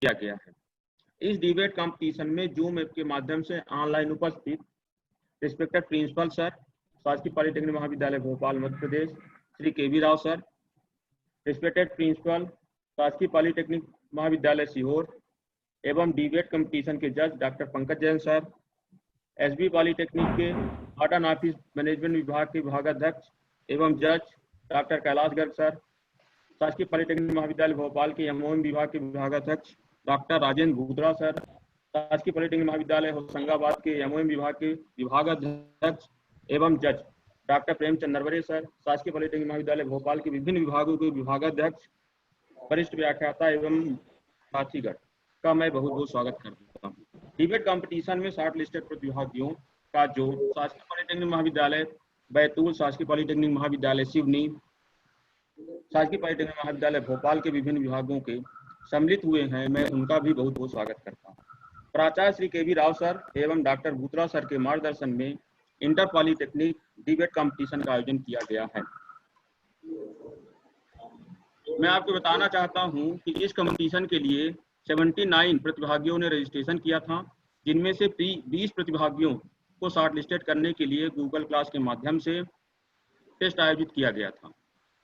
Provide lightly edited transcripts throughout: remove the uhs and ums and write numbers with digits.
किया गया है। इस डिबेट कंपटीशन में जूम ऐप के माध्यम से ऑनलाइन उपस्थित रिस्पेक्टेड प्रिंसिपल सर, शासकीय पॉलिटेक्निक महाविद्यालय Bhopal Madhya Pradesh Shri K V. Rao sir, respected principal शासकीय पॉलिटेक्निक महाविद्यालय सीहोर एवं डिबेट कंपटीशन के जज doctor Pankaj Jain sir, SB polytechnic के मॉडर्न ऑफिस मैनेजमेंट विभाग के विभागाध्यक्ष एवं जज डॉक्टर कैलाश गर्ग सर, शासकीय पॉलिटेक्निक महाविद्यालय भोपाल के एमओएम विभाग के विभागाध्यक्ष डॉक्टर राजेंद्र भूतरा सर, शासकीय पॉलिटेक्निक महाविद्यालय होशंगाबाद के एमओएम विभाग के विभागाध्यक्ष एवं जज डॉक्टर प्रेमचंद नरवरे सर, शासकीय पॉलिटेक्निक महाविद्यालय भोपाल के विभिन्न विभागों के विभागाध्यक्ष, वरिष्ठ व्याख्याता एवं साथीगण का मैं बहुत बहुत स्वागत करता हूँ। डिबेट कंपटीशन में शॉर्ट लिस्टेड प्रतिभागियों का जो शासकीय पॉलिटेक्निक महाविद्यालय बैतूल, शासकीय पॉलिटेक्निक महाविद्यालय सिवनी, शासकीय पॉलिटेक्निक महाविद्यालय भोपाल के विभिन्न विभागों के सम्मिलित हुए हैं, मैं उनका भी बहुत बहुत स्वागत करता हूँ। प्राचार्य श्री के.वी. राव सर एवं डॉक्टर भूतरा सर के मार्गदर्शन में इंटर पॉलिटेक्निक डिबेट कंपटीशन का आयोजन किया गया है। मैं आपको बताना चाहता हूं कि इस कंपटीशन के लिए 79 प्रतिभागियों ने रजिस्ट्रेशन किया था, जिनमें से 20 प्रतिभागियों को शॉर्ट लिस्टेड करने के लिए गूगल क्लास के माध्यम से टेस्ट आयोजित किया गया था।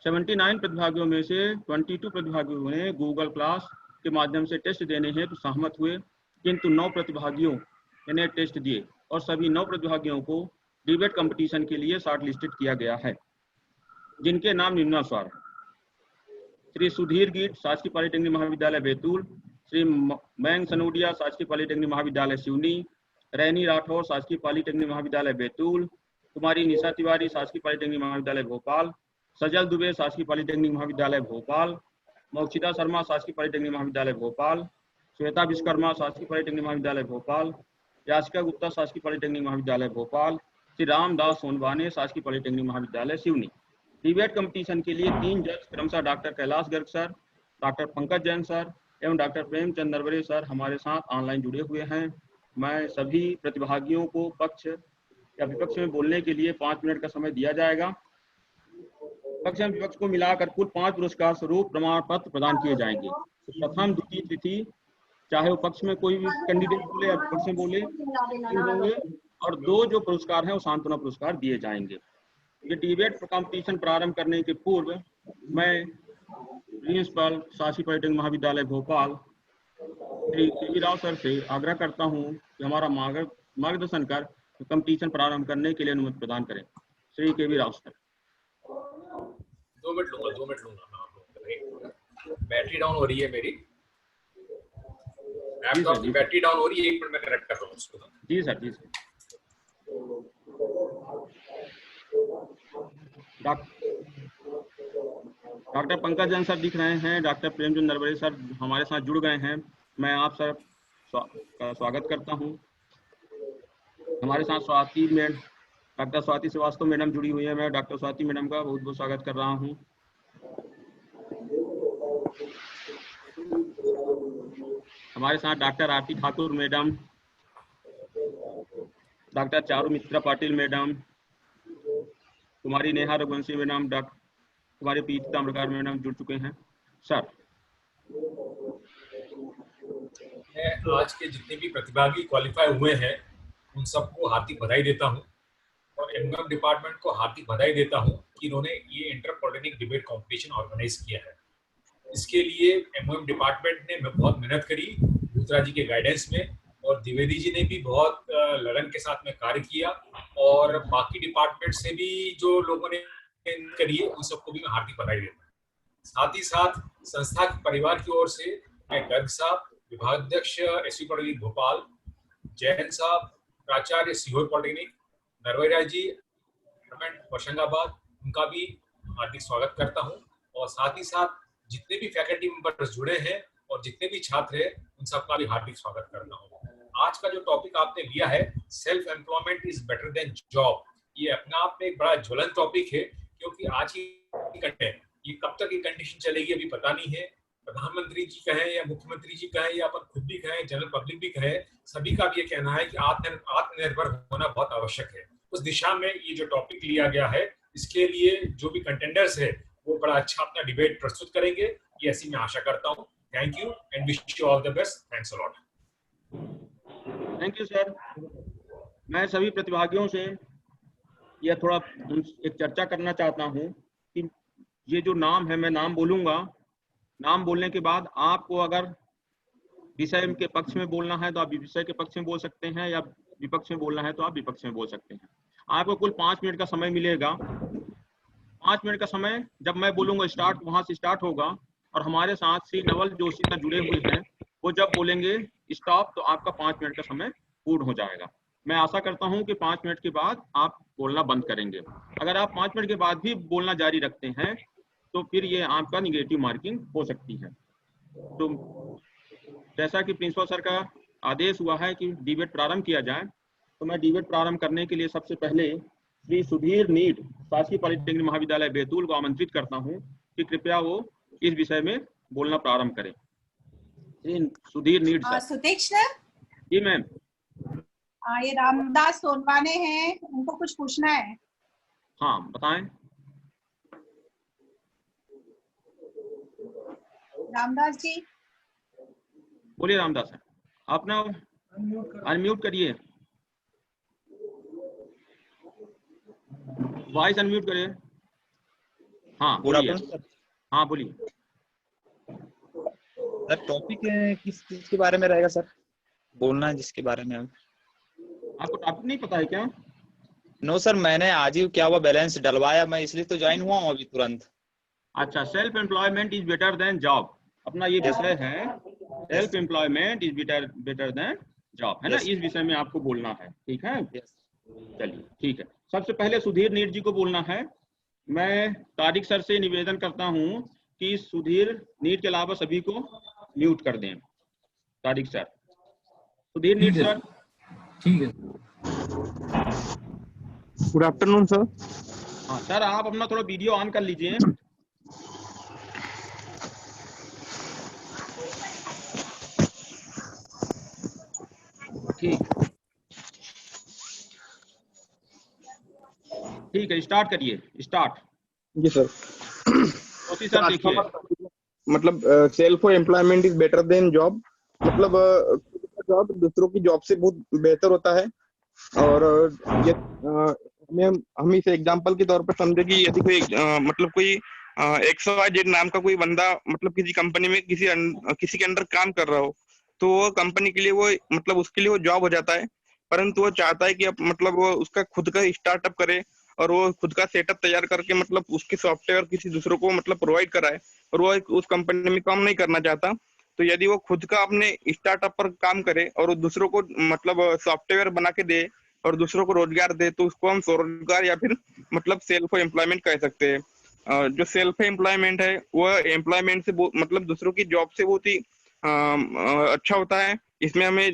79 प्रतिभागियों में से 22 प्रतिभागियों ने गूगल क्लास के माध्यम से टेस्ट देने हेतु सहमत हुए, किंतु 9 प्रतिभागियों ने टेस्ट दिए और सभी 9 प्रतिभागियों को डिबेट कंपटीशन के लिए शॉर्ट लिस्टेड किया गया है, जिनके नाम निम्नानुसार: श्री सुधीर गीत, शासकीय पॉलिटेक्निक महाविद्यालय बैतूल, श्री मैंग सनोडिया, शासकीय पॉलिटेक्निक महाविद्यालय सिवनी, रैनी राठौर, शासकीय पॉलिटेक्निक महाविद्यालय बैतूल, कुमारी निशा तिवारी, शासकीय पॉलिटेक्निक महाविद्यालय भोपाल, सजल दुबे, शासकीय पॉलिटेक्निक महाविद्यालय भोपाल, मोक्षिता शर्मा, शासकीय पॉलिटेक्निक महाविद्यालय भोपाल, श्वेता विश्वकर्मा, शासकीय पॉलिटेक्निक महाविद्यालय भोपाल, याचिका गुप्ता, शासकीय पॉलिटेक्निक महाविद्यालय भोपाल, श्री रामदास सोनवाने, शासकीय पॉलिटेक्निक महाविद्यालय सिवनी। डिबेट कंपटीशन के लिए 3 जज क्रमशः doctor Kailash Garg sir, doctor Pankaj Jain sir एवं डॉक्टर प्रेमचंद नरवरे सर हमारे साथ ऑनलाइन जुड़े हुए हैं। मैं सभी प्रतिभागियों को पक्ष या विपक्ष में बोलने के लिए 5 मिनट का समय दिया जाएगा। पक्ष एवं विपक्ष को मिलाकर कुल 5 पुरस्कार स्वरूप प्रमाण पत्र प्रदान किए जाएंगे। प्रथम, द्वितीय, तृतीय, चाहे वो पक्ष में कोई भी कैंडिडेट बोले या विपक्ष में बोले, होंगे, और 2 जो पुरस्कार हैं वो सांत्वना पुरस्कार दिए जाएंगे। ये डिबेट कंपटीशन प्रारंभ करने के पूर्व मैं प्रिंसिपल शासकीय पॉलिटेक्निक महाविद्यालय भोपाल श्री के.वी. राव सर से आग्रह करता हूं कि हमारा मार्गदर्शन कर कंपटीशन प्रारंभ करने के लिए अनुमति प्रदान करें। Shri K V. Rao sir. 2 minute लूंगा। बैटरी डाउन हो रही है मेरी, लैपटॉप की बैटरी डाउन हो रही है। 1 मिनट में कनेक्ट कर रहा हूँ उसको। जी सर, जी sir. Doctor Pankaj Jain sir दिख रहे हैं, डॉक्टर प्रेमचंद नरवरे सर हमारे साथ जुड़ गए हैं, मैं आप सर का स्वागत करता हूं। हमारे साथ Swati madam, doctor Swati Srivastava madam जुड़ी हुई है, मैं डॉक्टर स्वाति मैडम का बहुत बहुत स्वागत कर रहा हूं। हमारे साथ डॉक्टर आरती ठाकुर मैडम, डॉक्टर चारू मित्रा पाटिल मैडम, कुमारी नेहा रघुवंशी मैडम, डॉक्टर कुमारी पीति ताम्रकार मैडम जुड़ चुके हैं। सर, मैं आज के जितने भी प्रतिभागी क्वालिफाई हुए हैं उन सबको हार्दिक बधाई देता हूं और एमओएम डिपार्टमेंट को हार्दिक बधाई देता हूं कि इन्होंने ये inter polytechnic debate competition organise किया है। इसके लिए एमओएम डिपार्टमेंट ने बहुत मेहनत करी भूतरा जी के गाइडेंस में, और द्विवेदी जी ने भी बहुत लगन के साथ में कार्य किया, और बाकी डिपार्टमेंट से भी जो लोगों ने करी है उन सबको भी मैं हार्दिक बधाई देता हूँ। साथ ही साथ संस्था के परिवार की ओर से मैं गर्ग साहब, विभागाध्यक्ष एसवी पॉलिटेक्निक भोपाल, जैन साहब, प्राचार्य सीहोर पॉलिटेक्निक, नरवरे जी होशंगाबाद, उनका भी हार्दिक स्वागत करता हूँ। और साथ ही साथ जितने भी फैकल्टी मेंबर्स जुड़े हैं और जितने भी छात्र हैं उन सबका भी हार्दिक स्वागत करता हूँ। आज का जो टॉपिक आपने लिया है, self employment is better than job, ये अपने आप में एक बड़ा ज्वलंत टॉपिक है, क्योंकि आज की कंटेंट ये कब तक ये कंडीशन चलेगी अभी पता नहीं है। प्रधानमंत्री जी कहें या मुख्यमंत्री जी कहें या अपन खुद भी कहें, जनरल पब्लिक भी कहे, सभी का भी ये कहना है कि आत्मनिर्भर होना बहुत आवश्यक है। उस दिशा में ये जो टॉपिक लिया गया है, इसके लिए जो भी कंटेंडर्स है वो बड़ा अच्छा अपना डिबेट प्रस्तुत करेंगे, ये ऐसी मैं आशा करता हूँ। Thank you and wish you all the best. Thanks a lot. Thank you sir. मैं सभी प्रतिभागियों से यह थोड़ा एक चर्चा करना चाहता हूं कि ये जो नाम है, मैं नाम बोलूंगा, नाम बोलने के बाद आपको अगर विषय के पक्ष में बोलना है तो आप विषय के पक्ष में बोल सकते हैं, या विपक्ष में बोलना है तो आप विपक्ष में बोल सकते हैं। आपको कुल 5 मिनट का समय मिलेगा। 5 मिनट का समय जब मैं बोलूंगा स्टार्ट, वहां से स्टार्ट होगा, और हमारे साथ श्री नवल जोशी सर जुड़े हुए हैं, वो जब बोलेंगे स्टॉप तो आपका 5 मिनट का समय पूर्ण हो जाएगा। मैं आशा करता हूं कि 5 मिनट के बाद आप बोलना बंद करेंगे। अगर आप 5 मिनट के बाद भी बोलना जारी रखते हैं तो फिर ये आपका निगेटिव मार्किंग हो सकती है। तो जैसा कि प्रिंसिपल सर का आदेश हुआ है कि डिबेट प्रारंभ किया जाए, तो मैं डिबेट प्रारंभ करने के लिए सबसे पहले श्री सुधीर नीड, शासकीय पॉलिटेक्निक महाविद्यालय बैतूल को आमंत्रित करता हूं कि कृपया वो इस विषय में बोलना प्रारंभ करें। श्री सुधीर नीड सर। सुतीक्ष सर। जी मैम। ये रामदास सोनवाने हैं, उनको कुछ पूछना है। हाँ बताएं। रामदास जी बोलिए। रामदास सर, अपना अनम्यूट करिए, वॉइस अनम्यूट करिए। हाँ बोलिए। हाँ बोलिए सर। टॉपिक किस चीज के बारे में रहेगा सर, बोलना है जिसके बारे में? आपको टॉपिक नहीं पता है क्या? नो सर, मैंने आज ही क्या हुआ बैलेंस डलवाया, मैं इसलिए तो ज्वाइन हुआ हूँ अभी तुरंत। अच्छा, self employment is better than job, अपना ये विषय है। Self employment is better than job, है ना? इस विषय में आपको बोलना है, ठीक है? चलिए ठीक है। सबसे पहले सुधीर नीड जी को बोलना है। मैं तारिक सर से निवेदन करता हूं कि सुधीर नीड के अलावा सभी को म्यूट कर दें। तारिक सर। सुधीर नीड सर। ठीक है। Good afternoon sir. हाँ सर, आप अपना थोड़ा वीडियो ऑन कर लीजिए। ठीक है, स्टार्ट करिए। स्टार्ट। जी सर। जोशी सर देखिए। मतलब self employment is better than job, मतलब जॉब दूसरों की जॉब से बहुत बेहतर होता है। और ये हम इसे एग्जांपल के तौर पर समझे कि यदि कोई मतलब कोई XYZ नाम का कोई बंदा मतलब किसी कंपनी में किसी के अंडर काम कर रहा हो, तो वो कंपनी के लिए वो मतलब उसके लिए वो जॉब हो जाता है। परंतु वो चाहता है कि अब मतलब वो उसका खुद का स्टार्टअप करे और वो खुद का सेटअप तैयार करके मतलब उसके सॉफ्टवेयर किसी दूसरों को मतलब प्रोवाइड कराए, और वो उस कंपनी में काम नहीं करना चाहता। तो यदि वो खुद का अपने स्टार्टअप पर काम करे और वो दूसरों को मतलब सॉफ्टवेयर बना के दे और दूसरों को रोजगार दे, तो उसको हम स्वरोजगार या फिर मतलब सेल्फ एम्प्लॉयमेंट कह सकते हैं। जो सेल्फ एम्प्लॉयमेंट है वो एम्प्लॉयमेंट से मतलब दूसरों की जॉब से बहुत ही अच्छा होता है। इसमें हमें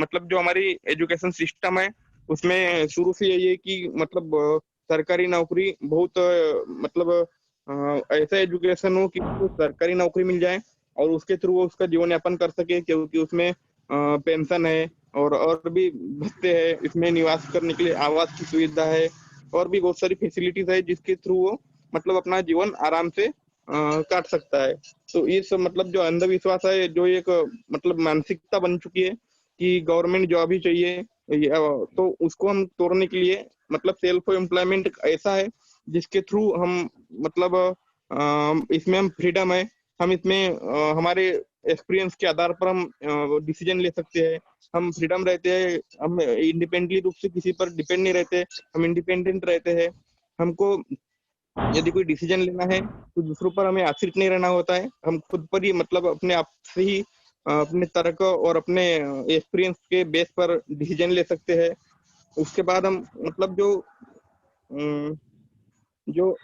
मतलब जो हमारी एजुकेशन सिस्टम है उसमें शुरू से यही है कि मतलब सरकारी नौकरी बहुत मतलब ऐसा एजुकेशन हो कि उसको सरकारी नौकरी मिल जाए और उसके थ्रू वो उसका जीवन यापन कर सके, क्योंकि उसमें पेंशन है और भी भत्ते है, इसमें निवास करने के लिए आवास की सुविधा है और भी बहुत सारी फैसिलिटीज है जिसके थ्रू वो मतलब अपना जीवन आराम से काट सकता है। तो ये सब मतलब जो अंधविश्वास है, जो एक मतलब मानसिकता बन चुकी है कि गवर्नमेंट जॉब ही चाहिए, तो उसको हम तोड़ने के लिए मतलब सेल्फ एम्प्लॉयमेंट ऐसा है जिसके थ्रू हम मतलब इसमें हम फ्रीडम है, हम इसमें हमारे एक्सपीरियंस के आधार पर हम डिसीजन ले सकते हैं, हम फ्रीडम रहते हैं, हम इंडिपेंडेंटली रूप से किसी पर डिपेंड नहीं रहते, हम इंडिपेंडेंट रहते हैं। हमको यदि कोई डिसीजन लेना है तो दूसरों पर हमें आश्रित नहीं रहना होता है, हम खुद पर ही मतलब अपने आप से ही अपने तर्क और अपने एक्सपीरियंस के बेस पर डिसीजन ले सकते हैं। उसके बाद हम मतलब जो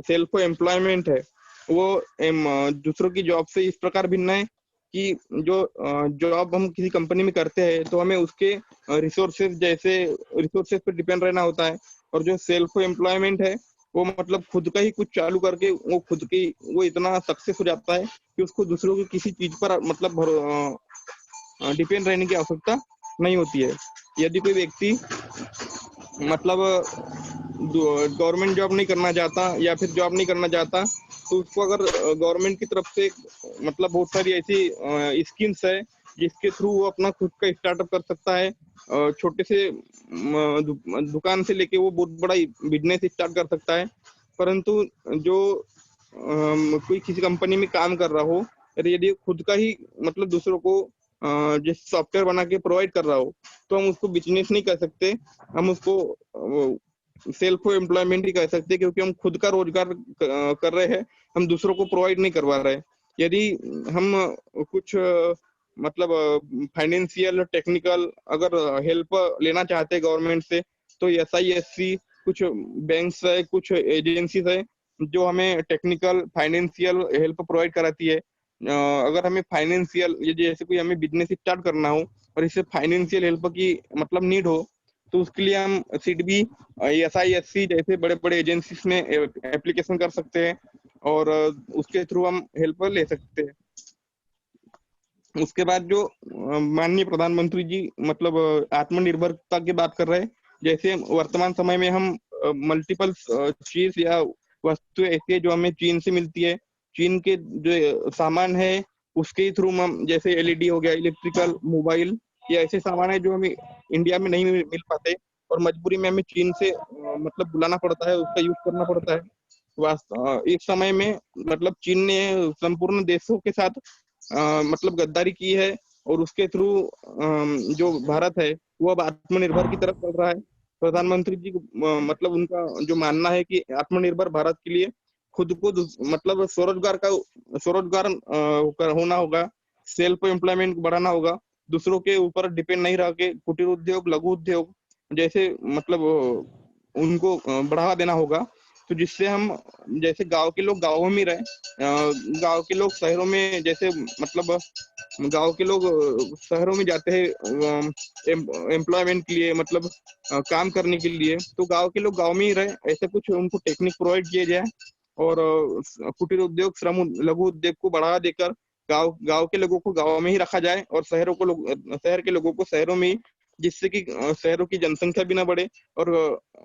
सेल्फ एम्प्लॉयमेंट है वो दूसरों की जॉब से इस प्रकार भिन्न है कि जो जॉब हम किसी कंपनी में करते हैं तो हमें उसके रिसोर्सेज पर डिपेंड रहना होता है, और जो सेल्फ एम्प्लॉयमेंट है वो मतलब खुद का ही कुछ चालू करके वो इतना सक्सेस हो जाता है कि उसको दूसरों की किसी चीज पर मतलब डिपेंड रहने की आवश्यकता नहीं होती है। यदि कोई व्यक्ति मतलब गवर्नमेंट जॉब नहीं करना चाहता या फिर जॉब नहीं करना चाहता, तो उसको अगर गवर्नमेंट की तरफ से मतलब बहुत सारी ऐसी स्कीम्स है जिसके थ्रू वो अपना खुद का स्टार्टअप कर सकता है। छोटे से दुकान से लेके वो बहुत बड़ा बिजनेस स्टार्ट कर सकता है। परंतु जो कोई किसी कंपनी में काम कर रहा हो, यदि खुद का ही मतलब दूसरों को जैसे सॉफ्टवेयर बना के प्रोवाइड कर रहा हो, तो हम उसको बिजनेस नहीं कह सकते, हम उसको सेल्फ एम्प्लॉयमेंट ही कह सकते हैं, क्योंकि हम खुद का रोजगार कर रहे हैं, हम दूसरों को प्रोवाइड नहीं करवा रहे। यदि हम कुछ मतलब फाइनेंशियल टेक्निकल अगर हेल्प लेना चाहते हैं गवर्नमेंट से, तो SISC कुछ बैंक्स है, कुछ एजेंसीज है जो हमें टेक्निकल फाइनेंशियल हेल्प प्रोवाइड कराती है। अगर हमें फाइनेंशियल जैसे कोई हमें बिजनेस स्टार्ट करना हो और इससे फाइनेंशियल हेल्प की मतलब नीड हो, तो उसके लिए हम SIDBI SISC जैसे बड़े बड़े एजेंसीज में एप्लीकेशन कर सकते हैं और उसके थ्रू हम हेल्प ले सकते हैं। उसके बाद जो माननीय प्रधानमंत्री जी मतलब आत्मनिर्भरता की बात कर रहे हैं, जैसे वर्तमान समय में हम मल्टीपल चीज या वस्तु ऐसी है जो हमें चीन से मिलती है, चीन के जो सामान है उसके थ्रू हम जैसे LED हो गया, इलेक्ट्रिकल, मोबाइल, ये ऐसे सामान है जो हमें इंडिया में नहीं मिल पाते और मजबूरी में हमें चीन से मतलब बुलाना पड़ता है, उसका यूज करना पड़ता है। एक समय में मतलब चीन ने संपूर्ण देशों के साथ मतलब गद्दारी की है और उसके थ्रू जो भारत है वो अब आत्मनिर्भर की तरफ बढ़ रहा है। प्रधानमंत्री जी मतलब उनका जो मानना है कि आत्मनिर्भर भारत के लिए खुद को मतलब स्वरोजगार होना होगा, सेल्फ एम्प्लॉयमेंट बढ़ाना होगा, दूसरों के ऊपर डिपेंड नहीं रह के कुटीर उद्योग, लघु उद्योग जैसे मतलब उनको बढ़ावा देना होगा। तो जिससे हम जैसे गांव के लोग गांवों में रहे, गांव के लोग शहरों में जैसे मतलब गांव के लोग शहरों में जाते हैं एम्प्लॉयमेंट के लिए, मतलब काम करने के लिए, तो गांव के लोग गांव में ही रहे, ऐसे कुछ उनको टेक्निक प्रोवाइड किए जाए और कुटीर उद्योग, श्रम, लघु उद्योग को बढ़ावा देकर गांव के लोगों को गांव में ही रखा जाए और शहर के लोगों को शहरों में ही, जिससे कि शहरों की जनसंख्या भी ना बढ़े और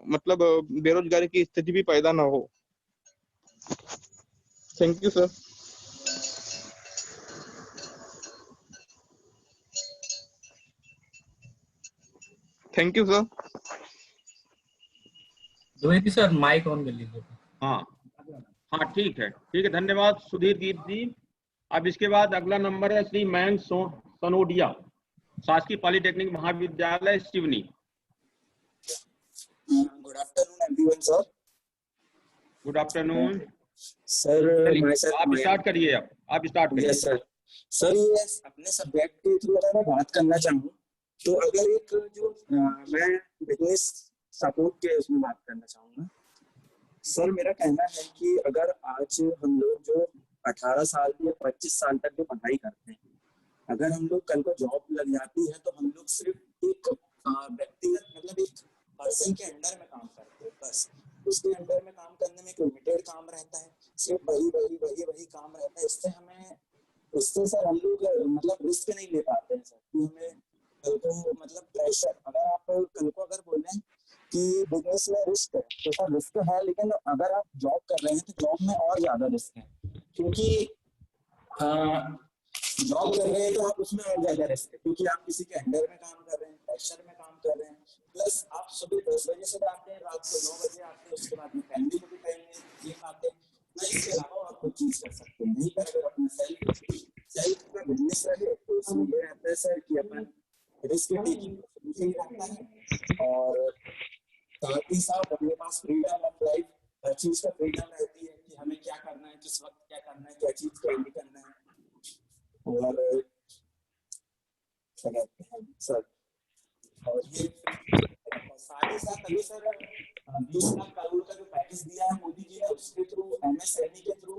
मतलब बेरोजगारी की स्थिति भी पैदा ना हो। Thank you sir. Thank you sir. Dwivedi sir mic on कर लीजिए। हाँ हाँ ठीक है, धन्यवाद सुधीर गीत जी। अब इसके बाद अगला नंबर है श्री मयंक सनोडिया, शासकीय पॉलिटेक्निक महाविद्यालय Seoni. Good afternoon everyone sir. Good afternoon sir. आप स्टार्ट करिए, आप स्टार्ट करिए। Yes sir. सर ये अपने सब्जेक्ट के थ्रू अगर मैं बात करना चाहूँ तो अगर एक जो मैं बिजनेस सपोर्ट के उसमें बात करना चाहूँगा सर, मेरा कहना है कि अगर आज हम लोग जो 18 साल या 25 साल तक जो पढ़ाई करते हैं, अगर हम लोग कल को जॉब लग जाती है तो हम लोग सिर्फ एक व्यक्तिगत मतलब एक पर्सन के अंडर में काम करते हैं, बस उसके अंडर में काम करने में एक लिमिटेड काम रहता है, सिर्फ वही काम रहता है। इससे सर हम लोग मतलब रिस्क नहीं ले पाते हैं सर, कि हमें कल को मतलब प्रेशर, अगर आप कल को अगर बोलें कि बिजनेस में रिस्क है तो सर रिस्क है, लेकिन अगर आप जॉब कर रहे हैं तो जॉब में और ज्यादा रिस्क है, क्योंकि जॉब कर रहे हैं तो आप उसमें और ज्यादा रिस्क है, क्योंकि आप किसी के अंडर में काम कर रहे हैं, प्रेशर में काम कर रहे हैं, प्लस आप सुबह 10 बजे से आते हैं, रात को 9 बजे आते हैं, उसके बाद में फैमिली को भी टाइम नहीं दे पाते, ना इसके अलावा आप कुछ चीज कर सकते हैं। नहीं पर अगर अपना सेल्फ का बिजनेस रहे तो उसमें ये रहता है सर कि अपन रिस्क टेकिंग ही रहता है और साथ ही साथ अपने पास फ्रीडम ऑफ लाइफ, हर चीज का फ्रीडम रहती है कि हमें क्या करना है, किस वक्त क्या करना है, क्या चीज को नहीं करना है। और क्या कहते हैं सर, और ये साथ ही साथ अभी सर 20 लाख करोड़ का जो पैकेज दिया है मोदी जी ने, उसके थ्रू MSME के थ्रू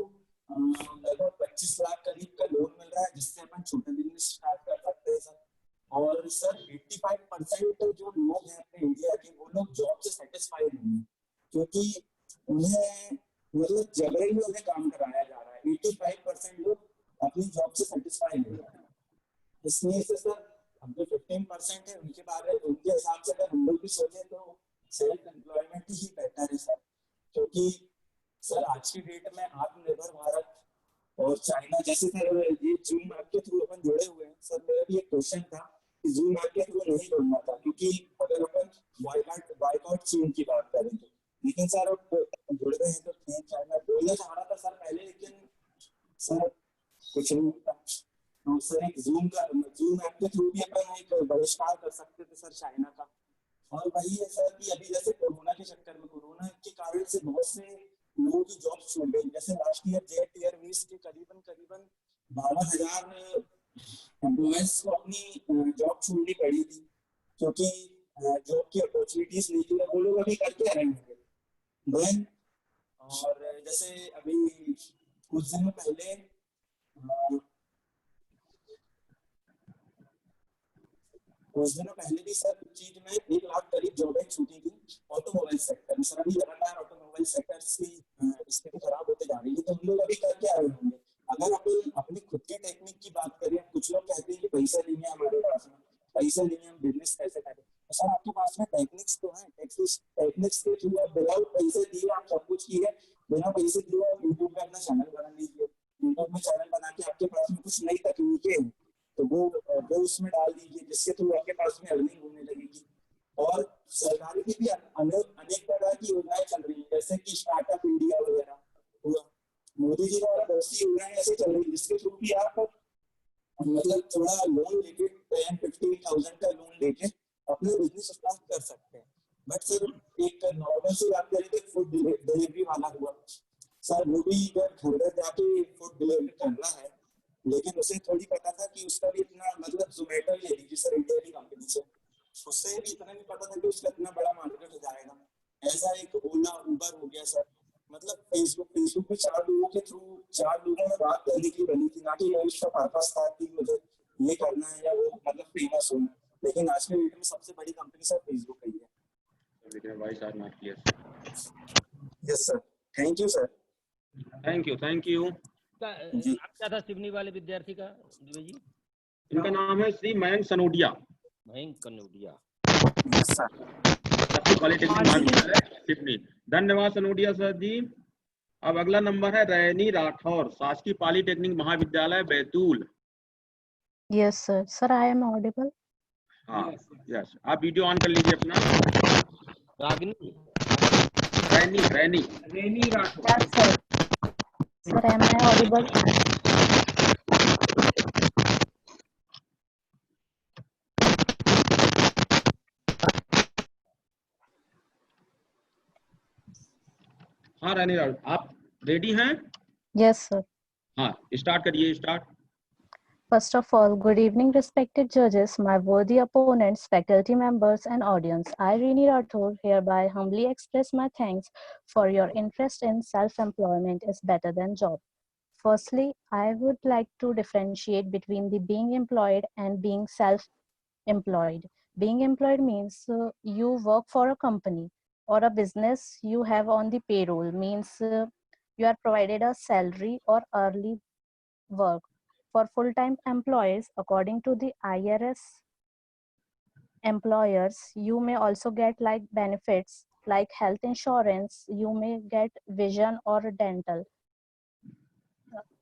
लगभग 25 लाख करीब का लोन मिल रहा है, जिससे अपन छोटे बिजनेस स्टार्ट कर सकते हैं सर। और सर 85% जो लोग हैं अपने इंडिया के, वो लोग जॉब से सेटिस्फाइड नहीं है, क्योंकि उन्हें मतलब जबरन उन्हें काम कराया जा रहा है। 85% लोग अपनी जॉब से सेटिस्फाइड नहीं है, इसलिए से सर हम जो 15% है उनके बारे में, उनके हिसाब से अगर हम लोग भी सोचे तो सेल्फ एम्प्लॉयमेंट ही बेटर है सर, क्योंकि सर आज की डेट में आत्मनिर्भर भारत और चाइना जैसे सर ये जूम ऐप के थ्रू अपन जुड़े हुए हैं। सर मेरा भी एक क्वेश्चन था कि जूम ऐप के थ्रू नहीं जुड़ना था, क्योंकि अगर अपन बाइकआउट चीन की बात करें तो, लेकिन सर अब जुड़ गए हैं तो ठीक है। मैं बोलना चाह रहा था सर पहले, लेकिन सर कुछ नहीं होता। तो सर एक जूम ऐप के थ्रू भी अपन एक बहिष्कार कर सकते थे सर चाइना का। और वही है सर कि अभी जैसे कोरोना के चक्कर में, कोरोना के कारण से बहुत से लोगों की जॉब छूट गई। जैसे लास्ट ईयर जेट एयरवेज के करीबन 52,000 एम्प्लॉयज को अपनी जॉब छोड़नी पड़ी थी, क्योंकि जॉब की अपॉर्चुनिटीज नहीं थी। वो लोग अभी करके रहे होंगे देन। और जैसे अभी कुछ दिनों पहले भी सर चीज में 1 लाख करीब जॉबें छूटी थी ऑटोमोबाइल सेक्टर में। सर अभी लगातार ऑटोमोबाइल सेक्टर की स्थिति खराब होते जा रही है, तो हम लोग अभी करके आए होंगे। अगर अपन अपनी खुद की टेक्निक की बात करें, कुछ लोग कहते हैं कि पैसा नहीं है हमारे पास में, पैसा नहीं है हम बिजनेस कैसे करें। तो सर आपके पास में टेक्निक्स तो है, टेक्निक्स के थ्रू आप विदाउट पैसे दिए आप सब कुछ किए, बिना पैसे दिए आप यूट्यूब में अपना चैनल बना लीजिए। यूट्यूब में चैनल बना के आपके पास में कुछ नई तकनीकें हैं तो वो उसमें डाल दीजिए, जिससे थ्रू आपके पास में अर्निंग होने लगेगी। और सरकार की भी अनेक प्रकार की योजनाएं चल रही है, जैसे कि स्टार्टअप इंडिया वगैरह हुआ। मोदी जी द्वारा बहुत सी योजनाएं ऐसे चल रही है जिसके थ्रू भी आप मतलब थोड़ा लोन लेके 10-15,000 का लोन लेके अपने बिजनेस स्टार्ट कर सकते हैं। बट सर एक नॉर्मल से बात करें तो फूड डिलीवरी वाला हुआ, सर वो भी घर घर जाके फूड डिलीवरी करना है, लेकिन उसे थोड़ी पता था कि उसका भी इतना मतलब जोमेटो ले लीजिए सर, इंडिया की कंपनी से, उससे भी इतना नहीं पता था कि उसका इतना बड़ा मार्केट हो जाएगा। ऐसा एक ओला उबर हो गया सर, मतलब फेसबुक पे 4 लोगों के थ्रू 4 लोगों में बात करने की बनी थी, ना कि उसका पर्पस था कि मुझे ये करना है या वो मतलब फेमस होना। लेकिन आज के डेट में सबसे बड़ी कंपनी सर फेसबुक ही है। Yes sir, thank you sir. Thank you. नाम क्या था सिवनी वाले विद्यार्थी का दुबे जी? इनका नाम है Shri Mayank Sanodia. Mayank Kanodia. Yes sir. Polytechnic महाविद्यालय सिवनी। धन्यवाद सनोडिया सर जी। अब अगला नंबर है रैनी राठौर, शासकीय पॉलिटेक्निक महाविद्यालय Betul. Yes sir. Sir I am audible? हाँ यस, आप वीडियो ऑन कर लीजिए अपना। Ragini Raini Rathore. Yes sir. Sir am I audible? हाँ रैनी राठौर, आप रेडी हैं? Yes sir. हाँ स्टार्ट करिए। First of all, good evening, respected judges, my worthy opponents, faculty members, and audience. I, Rini Rathore, hereby humbly express my thanks for your interest in self-employment is better than job. Firstly, I would like to differentiate between the being employed and being self-employed. Being employed means you work for a company or a business you have on the payroll, means you are provided a salary or early work. For full-time employees, according to the IRS employers, you may also get like benefits like health insurance, you may get vision or dental,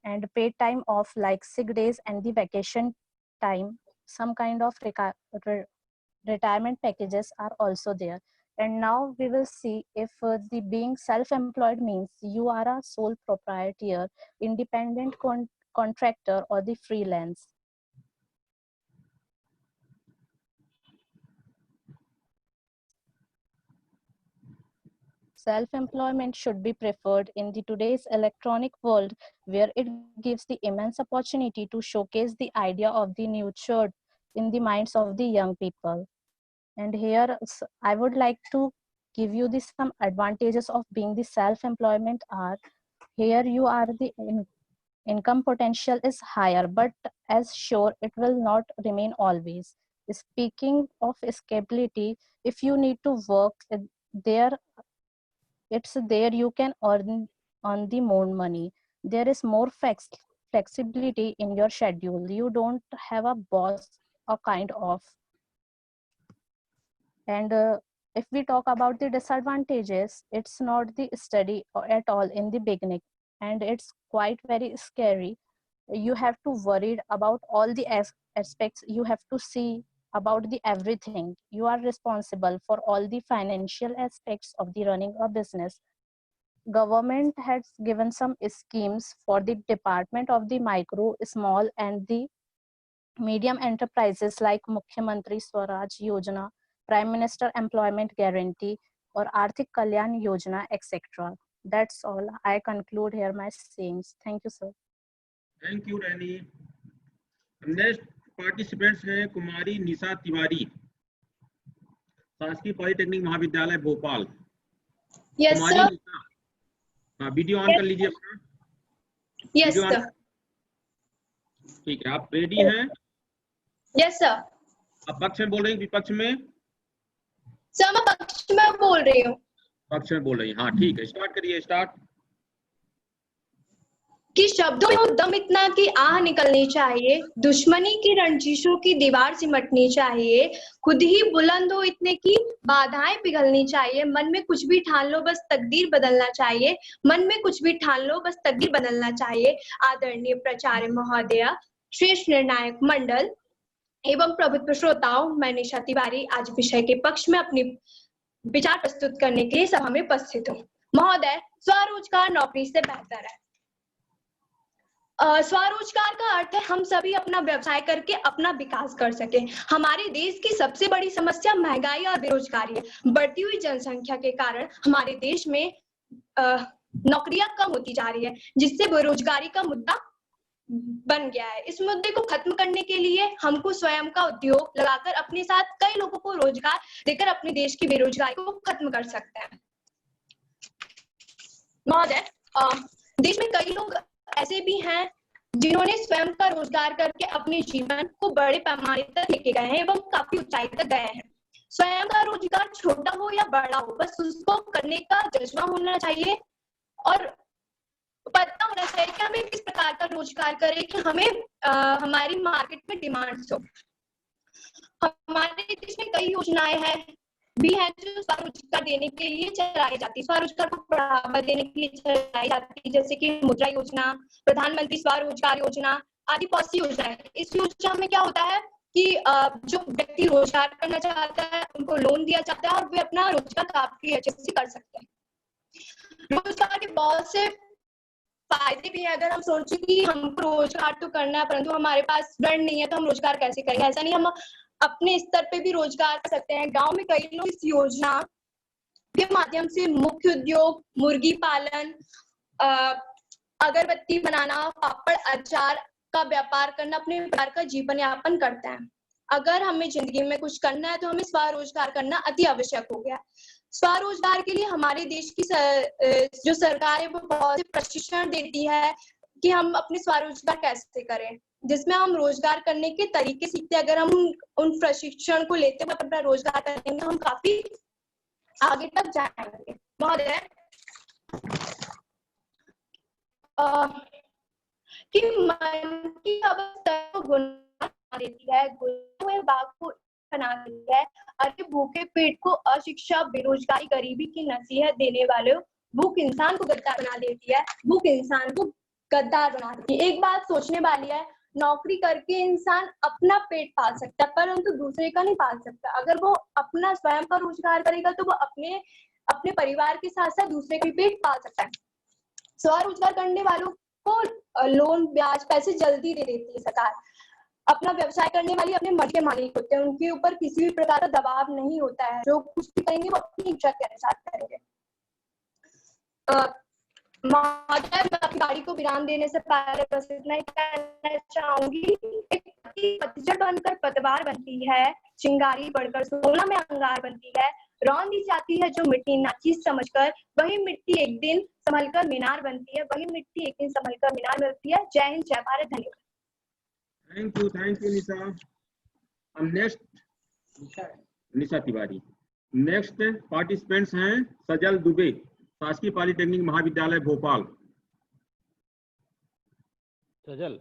and paid time off like sick days and the vacation time. Some kind of retirement packages are also there. And now we will see if the being self-employed means you are a sole proprietor, independent contractor, or the freelance. Self-employment should be preferred in the today's electronic world, where it gives the immense opportunity to showcase the idea of the nurtured in the minds of the young people. And here I would like to give you some advantages of being the self-employment are, here you are the income potential is higher, but as sure it will not remain always. Speaking of scalability, if you need to work there, it's there you can earn on the more money. There is more flexibility in your schedule. You don't have a boss, a kind of. And If we talk about the disadvantages, it's not the study at all in the beginning, and it's quite very scary. You have to worry about all the aspects. You have to see about the everything. You are responsible for all the financial aspects of the running a business. Government has given some schemes for the department of the micro, small and the medium enterprises like Mukhyamantri Swaraj Yojana, Prime Minister Employment Guarantee, or Arthik Kalyan Yojana, etc. That's all. I conclude here my sayings. Thank you, sir. Thank you रैनी। Next participants हैं कुमारी निशा तिवारी, शासकीय polytechnic महाविद्यालय Bhopal. Yes Kumari sir. Nisha, हाँ video on कर लीजिए अपना। Yes video on. Sir. ठीक है, आप रेडी हैं? Yes sir. आप पक्ष में बोल रहे हैं विपक्ष में? सर मैं पक्ष में बोल रही हूँ। पक्ष में बोल रही हैं, हाँ ठीक है, स्टार्ट करिए। स्टार्ट। कि शब्दों में दम इतना कि आह निकलनी चाहिए, दुश्मनी की रंजिशों की दीवार सिमटनी चाहिए, खुद ही बुलंद हो इतने की बाधाएं पिघलनी चाहिए, मन में कुछ भी ठान लो बस तकदीर बदलना चाहिए, मन में कुछ भी ठान लो बस तकदीर बदलना चाहिए। आदरणीय प्राचार्य महोदय, श्रेष्ठ निर्णायक मंडल एवं प्रभुत्व श्रोताओं, मैं निशा तिवारी आज विषय के पक्ष में अपनी विचार प्रस्तुत करने के लिए सभा में उपस्थित हूँ। महोदय, स्वरोजगार नौकरी से बेहतर है। स्वरोजगार का अर्थ है हम सभी अपना व्यवसाय करके अपना विकास कर सके। हमारे देश की सबसे बड़ी समस्या महंगाई और बेरोजगारी है। बढ़ती हुई जनसंख्या के कारण हमारे देश में नौकरियां कम होती जा रही है, जिससे बेरोजगारी का मुद्दा बन गया है। इस मुद्दे को खत्म करने के लिए हमको स्वयं का उद्योग लगाकर अपने साथ कई लोगों को रोजगार देकर अपने देश की बेरोजगारी को खत्म कर सकते हैं। महोदय, देश में कई लोग ऐसे भी हैं जिन्होंने स्वयं का रोजगार करके अपने जीवन को बड़े पैमाने तक लेके गए हैं एवं काफी ऊंचाई तक गए हैं। स्वयं का रोजगार छोटा हो या बड़ा हो, बस उसको करने का जज्बा होना चाहिए और पता होना चाहिए कि हमें किस प्रकार का रोजगार करें कि हमें हमारी मार्केट में डिमांड हो। हमारे देश में कई योजनाएं हैं भी है जो स्वरोजगार देने के लिए चलाई जाती है, स्वरोजगार को बढ़ावा देने के लिए चलाई जाती है, जैसे कि मुद्रा योजना, प्रधानमंत्री स्वरोजगार योजना आदि बहुत सी योजनाएं। इस योजना में क्या होता है कि जो व्यक्ति रोजगार करना चाहता है उनको लोन दिया जाता है और वे अपना रोजगार काफी अच्छे से कर सकते हैं। रोजगार के बहुत से फायदे भी है। अगर हम सोचें कि हमको रोजगार तो करना है परंतु हमारे पास ऋण नहीं है तो हम रोजगार कैसे करेंगे, ऐसा नहीं, हम अपने स्तर पे भी रोजगार कर सकते हैं। गांव में कई लोग इस योजना के माध्यम से मुख्य उद्योग, मुर्गी पालन, अगरबत्ती बनाना, पापड़ अचार का व्यापार करना, अपने परिवार का जीवन यापन करते हैं। अगर हमें जिंदगी में कुछ करना है तो हमें स्वरोजगार करना अति आवश्यक हो गया। स्वरोजगार के लिए हमारे देश की जो सरकार है वो बहुत से प्रशिक्षण देती है कि हम अपने स्वरोजगार कैसे करें, जिसमें हम रोजगार करने के तरीके सीखते हैं। अगर हम उन प्रशिक्षण को लेते हुए अपना रोजगार करेंगे हम काफी आगे तक जाएंगे। महोदय, कि मन की अवस्था को गुना देती है, गुना हुए बाग को बना देती है। अरे भूखे पेट को अशिक्षा, बेरोजगारी, गरीबी की नसीहत देने वाले भूख इंसान को गद्दार बना देती है, भूख इंसान को गद्दार बना देती है। एक बात सोचने वाली है, नौकरी करके इंसान अपना पेट पाल सकता है परंतु दूसरे का नहीं पाल सकता। अगर वो अपना स्वयं का रोजगार करेगा तो वो अपने परिवार के साथ साथ दूसरे का भी पेट पाल सकता है। स्वरोजगार करने वालों को लोन, ब्याज, पैसे जल्दी दे देती है सरकार। अपना व्यवसाय करने वाले अपने मर्जी के मालिक होते हैं, उनके ऊपर किसी भी प्रकार का दबाव नहीं होता है। जो कुछ भी करेंगे वो अपनी इच्छा के अनुसार करेंगे। महोदय, मैं अपनी गाड़ी को विराम देने से पहले बस इतना ही कहना चाहूंगी, एक पतझड़ बनकर पतवार बनती है, चिंगारी बढ़कर सोना में अंगार बनती है, रौंद दी जाती है जो मिट्टी नाचीज समझकर, वही मिट्टी एक दिन संभलकर मीनार बनती है, वही मिट्टी एक दिन संभलकर मीनार मिलती है। जय हिंद, जय भारत, धन्यवाद। Thank you Nisha. Next Nisha Tiwari. Next participants हैं सजल दुबे, शासकीय पॉलिटेक्निक महाविद्यालय भोपाल। सजल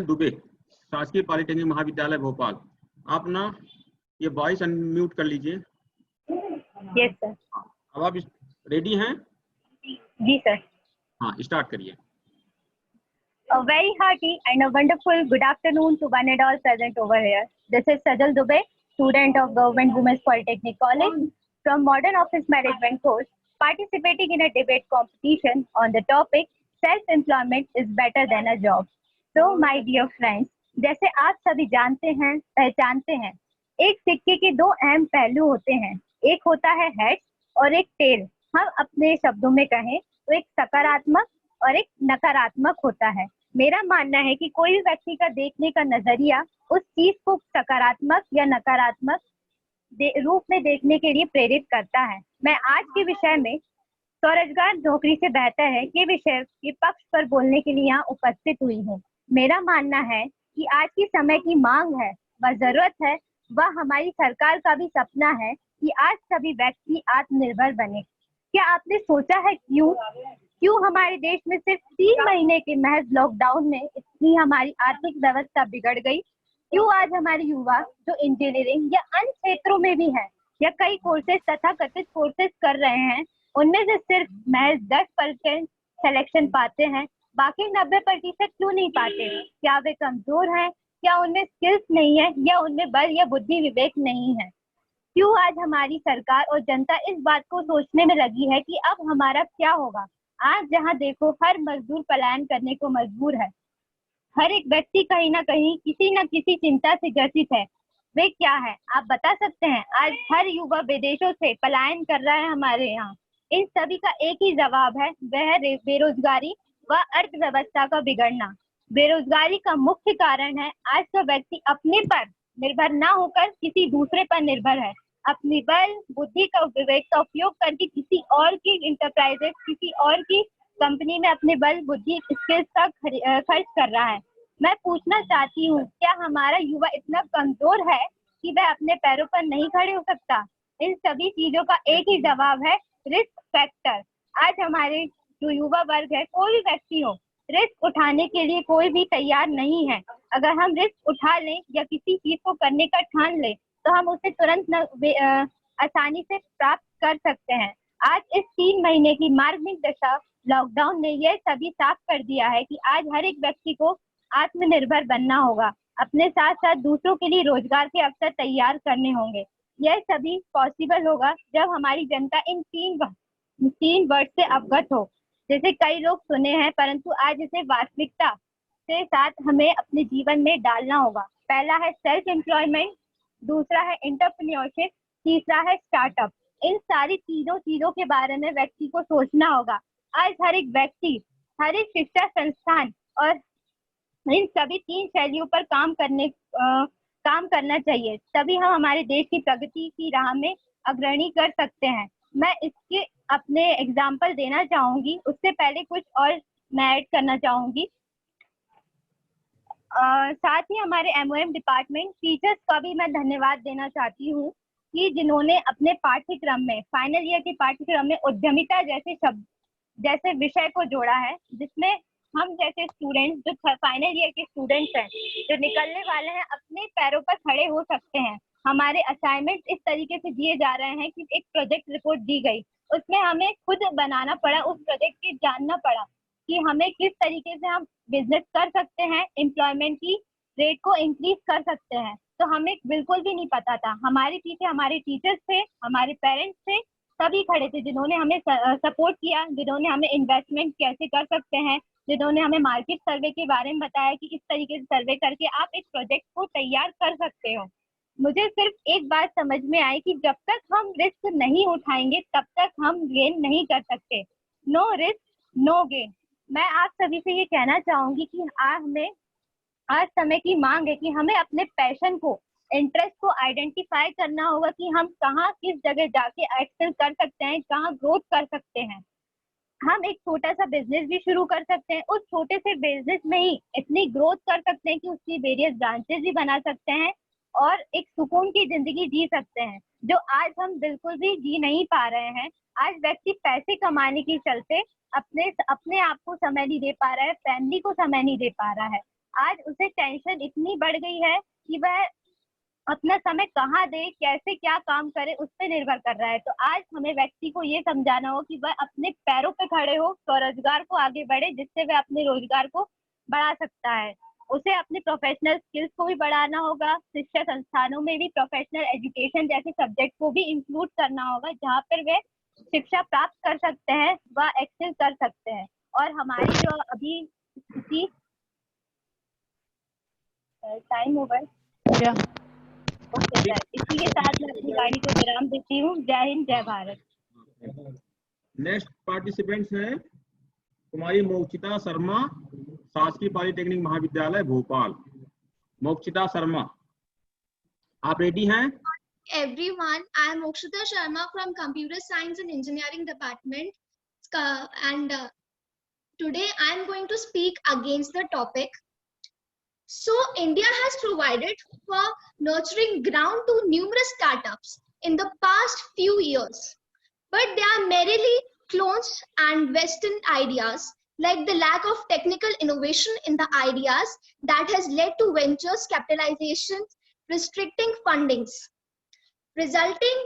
दुबे, शासकीय पॉलिटेक्निक महाविद्यालय भोपाल। आप ना ये वॉइस अनम्यूट कर लीजिए। Yes sir. अब आप रेडी हैं? जी सर। हाँ, स्टार्ट करिए। A very hearty and a wonderful good afternoon to one and all present over here. This is Sajal Dubey, student of Government Women's Polytechnic College from Modern Office Management course, participating in a debate competition on the topic self-employment is better than a job. So my dear friends, जैसे आप सभी जानते हैं, पहचानते हैं, एक सिक्के के दो अहम पहलू होते हैं, एक होता है हेड और एक टेल। हम अपने शब्दों में कहें तो एक सकारात्मक और एक नकारात्मक होता है। मेरा मानना है कि कोई भी व्यक्ति का देखने का नजरिया उस चीज को सकारात्मक या नकारात्मक रूप में देखने के लिए प्रेरित करता है। मैं आज के विषय में स्वरोजगार नौकरी से बेहतर है ये विषय के पक्ष पर बोलने के लिए यहाँ उपस्थित हुई हूँ। मेरा मानना है कि आज की समय की मांग है, वह जरूरत है, वह हमारी सरकार का भी सपना है कि आज सभी व्यक्ति आत्मनिर्भर बने। क्या आपने सोचा है क्यों हमारे देश में सिर्फ 3 महीने के महज लॉकडाउन में इतनी हमारी आर्थिक व्यवस्था बिगड़ गई? क्यों आज हमारे युवा जो इंजीनियरिंग या अन्य क्षेत्रों में भी हैं या कई कोर्सेज तथा कथित कोर्सेज कर रहे हैं, उनमें से सिर्फ महज 10% सिलेक्शन पाते हैं, बाकी 90% क्यों नहीं पाते? क्या वे कमजोर हैं, क्या उनमें स्किल्स नहीं है, या उनमें बल या बुद्धि विवेक नहीं है? क्यों आज हमारी सरकार और जनता इस बात को सोचने में लगी है कि अब हमारा क्या होगा? आज जहां देखो हर मजदूर पलायन करने को मजबूर है, हर एक व्यक्ति कहीं ना कहीं किसी न किसी चिंता से ग्रसित है। वे क्या है आप बता सकते हैं? आज हर युवा विदेशों से पलायन कर रहा है हमारे यहाँ। इन सभी का एक ही जवाब है, वह है बेरोजगारी व अर्थव्यवस्था का बिगड़ना। बेरोजगारी का मुख्य कारण है आज का व्यक्ति अपने पर निर्भर ना होकर किसी दूसरे पर निर्भर है। अपनी बल बुद्धि का विवेक का उपयोग करके किसी और की इंटरप्राइजेस, किसी और की कंपनी में अपने बल बुद्धि स्किल्स का खर्च कर रहा है। मैं पूछना चाहती हूँ, क्या हमारा युवा इतना कमजोर है कि वह अपने पैरों पर नहीं खड़े हो सकता? इन सभी चीजों का एक ही जवाब है, रिस्क फैक्टर। आज हमारे जो युवा वर्ग है, कोई भी व्यक्ति हो, रिस्क उठाने के लिए कोई भी तैयार नहीं है। अगर हम रिस्क उठा लें या किसी चीज को करने का ठान लें तो हम उसे तुरंत आसानी से प्राप्त कर सकते हैं। आज इस 3 महीने की मार्मिक दशा लॉकडाउन ने यह सभी साफ कर दिया है कि आज हर एक व्यक्ति को आत्मनिर्भर बनना होगा, अपने साथ साथ दूसरों के लिए रोजगार के अवसर तैयार करने होंगे। यह सभी पॉसिबल होगा जब हमारी जनता इन 3 वर्ड से अवगत हो, जैसे कई लोग सुने हैं, परंतु आज इसे वास्तविकता के साथ हमें अपने जीवन में डालना होगा। पहला है सेल्फ एम्प्लॉयमेंट, दूसरा है एंटरप्रेन्योरशिप, तीसरा है स्टार्टअप। इन सारी तीनों चीजों के बारे में व्यक्ति को सोचना होगा। आज हर एक व्यक्ति, हर एक शिक्षा संस्थान और इन सभी 3 शैलियों पर काम करना चाहिए, तभी हम हमारे देश की प्रगति की राह में अग्रणी कर सकते हैं। मैं इसके अपने एग्जाम्पल देना चाहूंगी, उससे पहले कुछ और मैं ऐड करना चाहूंगी। साथ ही हमारे MOM डिपार्टमेंट टीचर्स का भी मैं धन्यवाद देना चाहती हूँ कि जिन्होंने अपने पाठ्यक्रम में, फाइनल ईयर के पाठ्यक्रम में उद्यमिता जैसे विषय को जोड़ा है, जिसमें हम जैसे स्टूडेंट्स, जो फाइनल ईयर के स्टूडेंट्स हैं, जो निकलने वाले हैं, अपने पैरों पर खड़े हो सकते हैं। हमारे असाइनमेंट इस तरीके से दिए जा रहे हैं कि एक प्रोजेक्ट रिपोर्ट दी गई, उसमें हमें खुद बनाना पड़ा, उस प्रोजेक्ट की जानना पड़ा कि हमें किस तरीके से हम बिजनेस कर सकते हैं, एम्प्लॉयमेंट की रेट को इंक्रीज कर सकते हैं। तो हमें बिल्कुल भी नहीं पता था। हमारे पीछे हमारे टीचर्स थे, हमारे पेरेंट्स थे, सभी खड़े थे, जिन्होंने हमें सपोर्ट किया, जिन्होंने हमें इन्वेस्टमेंट कैसे कर सकते हैं, जिन्होंने हमें मार्केट सर्वे के बारे में बताया कि इस तरीके से सर्वे करके आप एक प्रोजेक्ट को तैयार कर सकते हो। मुझे सिर्फ एक बात समझ में आई कि जब तक हम रिस्क नहीं उठाएंगे तब तक हम गेन नहीं कर सकते। No risk no gain. मैं आप सभी से ये कहना चाहूंगी कि आज समय की मांग है कि हमें अपने पैशन को, इंटरेस्ट को आइडेंटिफाई करना होगा कि हम कहाँ किस जगह जाके एक्सेल कर सकते हैं, कहाँ ग्रोथ कर सकते हैं। हम एक छोटा सा बिजनेस भी शुरू कर सकते हैं, उस छोटे से बिजनेस में ही इतनी ग्रोथ कर सकते हैं कि उसकी वेरियस ब्रांचेस भी बना सकते हैं और एक सुकून की जिंदगी जी सकते हैं, जो आज हम बिल्कुल भी जी नहीं पा रहे हैं। आज व्यक्ति पैसे कमाने के चलते अपने आप को समय नहीं दे पा रहा है, फैमिली को समय नहीं दे पा रहा है। आज उसे टेंशन इतनी बढ़ गई है कि वह अपना समय कहाँ दे, कैसे क्या काम करे, उस पर निर्भर कर रहा है। तो आज हमें व्यक्ति को ये समझाना हो कि वह अपने पैरों पे खड़े हो, स्वरोजगार को आगे बढ़े, जिससे वह अपने रोजगार को बढ़ा सकता है। उसे अपने प्रोफेशनल स्किल्स को भी बढ़ाना होगा। शिक्षा संस्थानों में भी प्रोफेशनल एजुकेशन जैसे सब्जेक्ट को भी इंक्लूड करना होगा, जहाँ पर वे शिक्षा प्राप्त कर सकते हैं, वह एक्सेल कर सकते हैं। और हमारी जो अभी स्थिति, टाइम ओवर, ओके सर, इसी के साथ मैं अपनी गाड़ी को विराम देती हूँ। जय हिंद, जय भारत। नेक्स्ट पार्टिसिपेंट्स हैं कुमारी मोक्षिता शर्मा, शासकीय पॉलिटेक्निक महाविद्यालय भोपाल। मोक्षिता शर्मा, आप रेडी हैं? Everyone, I am Mokshita Sharma from Computer Science and Engineering Department, and today I am going to speak against the topic. So, India has provided for nurturing ground to numerous startups in the past few years, but they are merely clones and Western ideas, like the lack of technical innovation in the ideas that has led to ventures capitalization restricting fundings, resulting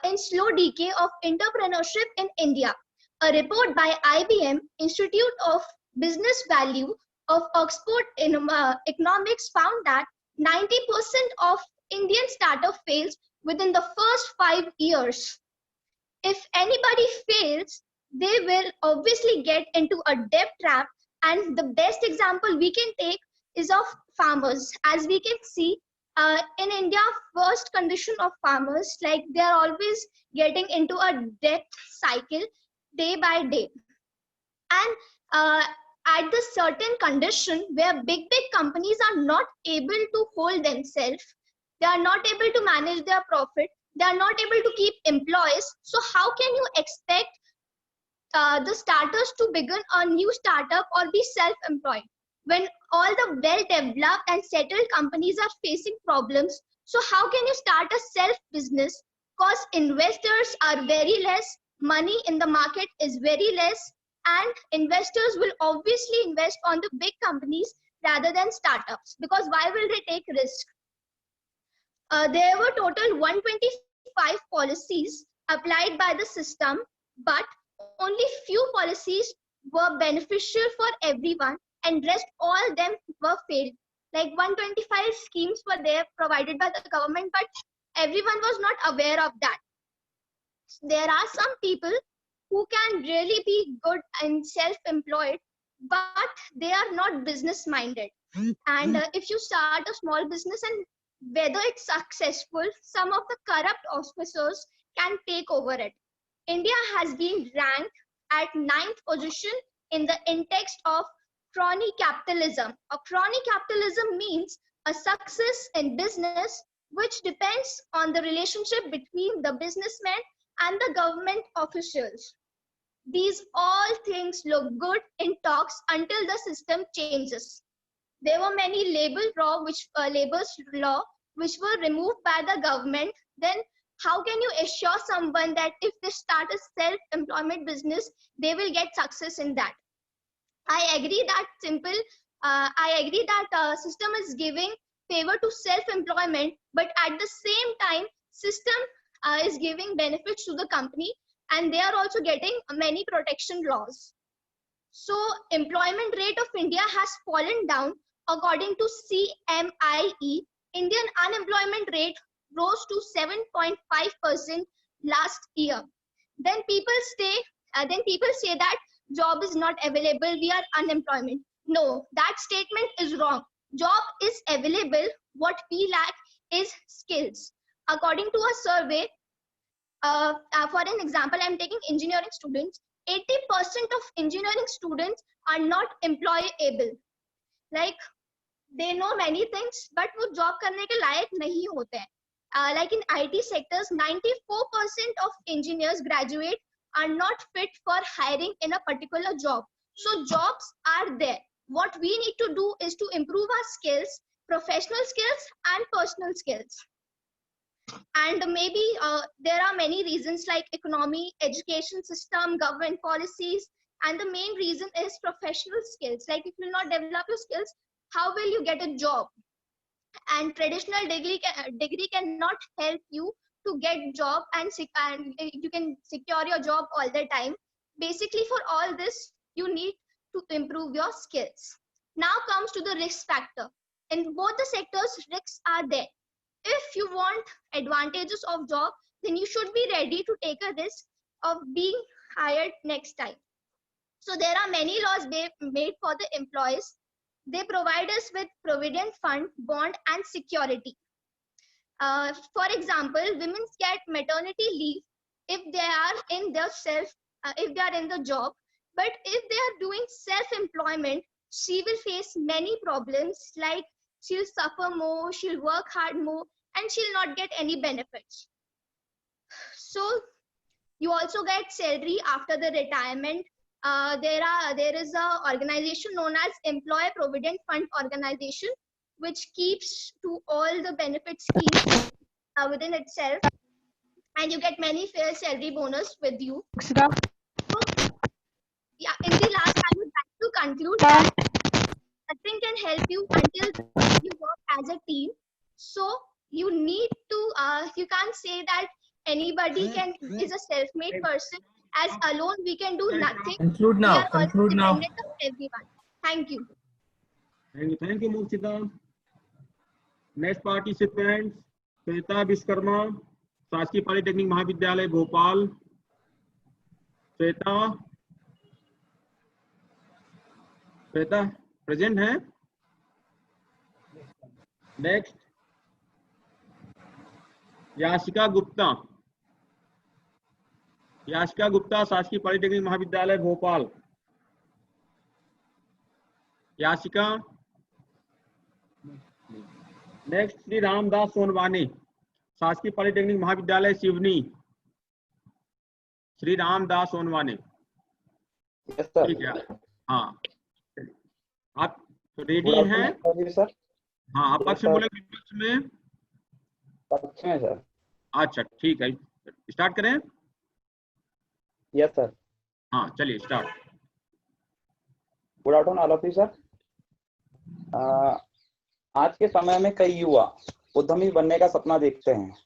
in slow decay of entrepreneurship in India. A report by IBM Institute of Business Value of Oxford Economics found that 90% of Indian startup fails within the first 5 years. If anybody fails, they will obviously get into a debt trap, and the best example we can take is of farmers. As we can see, in India, first condition of farmers, like they are always getting into a debt cycle day by day. And at the certain condition where big companies are not able to hold themselves, they are not able to manage their profit, they are not able to keep employees. So how can you expect the starters to begin a new startup or be self-employed when all the well-developed and settled companies are facing problems? So how can you start a self-business? Because investors are very less, money in the market is very less, and investors will obviously invest on the big companies rather than startups, because why will they take risk? There were total 125 policies applied by the system, but only few policies were beneficial for everyone, and rest all them were failed. Like 125 schemes were there provided by the government, but everyone was not aware of that. There are some people who can really be good and self-employed, but they are not business minded. And if you start a small business and whether it's successful, some of the corrupt officers can take over it. India has been ranked at 9th position in the index of crony capitalism. A crony capitalism means a success in business which depends on the relationship between the businessman and the government officials. These all things look good in talks until the system changes. There were many labors law which were removed by the government. Then how can you assure someone that if they start a self-employment business, they will get success in that? I agree that system is giving favor to self-employment, but at the same time, system is giving benefits to the company, and they are also getting many protection laws. So employment rate of India has fallen down. According to CMIE, Indian unemployment rate rose to 7.5% last year. Then people say that job is not available, we are unemployment. No, that statement is wrong. Job is available. What we lack is skills. According to a survey, for an example, I'm taking engineering students. 80% of engineering students are not employable. Like they know many things, but वो job करने के लायक नहीं होते हैं. Like in IT sectors, 94% of engineers graduate are not fit for hiring in a particular job. So jobs are there. What we need to do is to improve our skills, professional skills and personal skills. And maybe there are many reasons like economy, education system, government policies, and the main reason is professional skills. Like if you will not develop your skills, how will you get a job? and traditional degree cannot help you to get job and you can secure your job all the time. Basically, for all this, you need to improve your skills. Now comes to the risk factor. In both the sectors, risks are there. If you want advantages of job, then you should be ready to take a risk of being hired next time. So there are many laws made for the employees. They provide us with provident fund, bond, and security. For example, women get maternity leave if they are in the job, but if they are doing self-employment, she will face many problems, like she'll suffer more, she'll work hard more, and she'll not get any benefits. So you also get salary after the retirement. There is a organization known as Employee Provident Fund Organization, which keeps to all the benefit schemes within itself, and you get many fair salary bonus with you. So, yeah, in the last, I would like to conclude that nothing can help you until you work as a team. So you need to, you can't say that anybody is a self-made person. As alone, we can do nothing. Conclude now. We are also Conclude now. dependent on everyone. Thank you. Thank you, Mukshita. Next participants, Shweta Vishwakarma, शासकीय polytechnic महाविद्यालय Bhopal. Shweta present है? Next, Yashika Gupta, शासकीय polytechnic महाविद्यालय Bhopal. Yashika. Next, Shri Ramdas Sonawane, शासकीय polytechnic महाविद्यालय सिवनी. श्री रामदास सोनवाने. ठीक है, हाँ, आप रेडी हैं? सर, हाँ, आप पक्ष में बोले विपक्ष में? पक्ष में सर. अच्छा, ठीक है, स्टार्ट करें? Yes sir. हाँ, चलिए start. Good afternoon all of you sir. आज के समय में कई युवा उद्यमी बनने का सपना देखते हैं.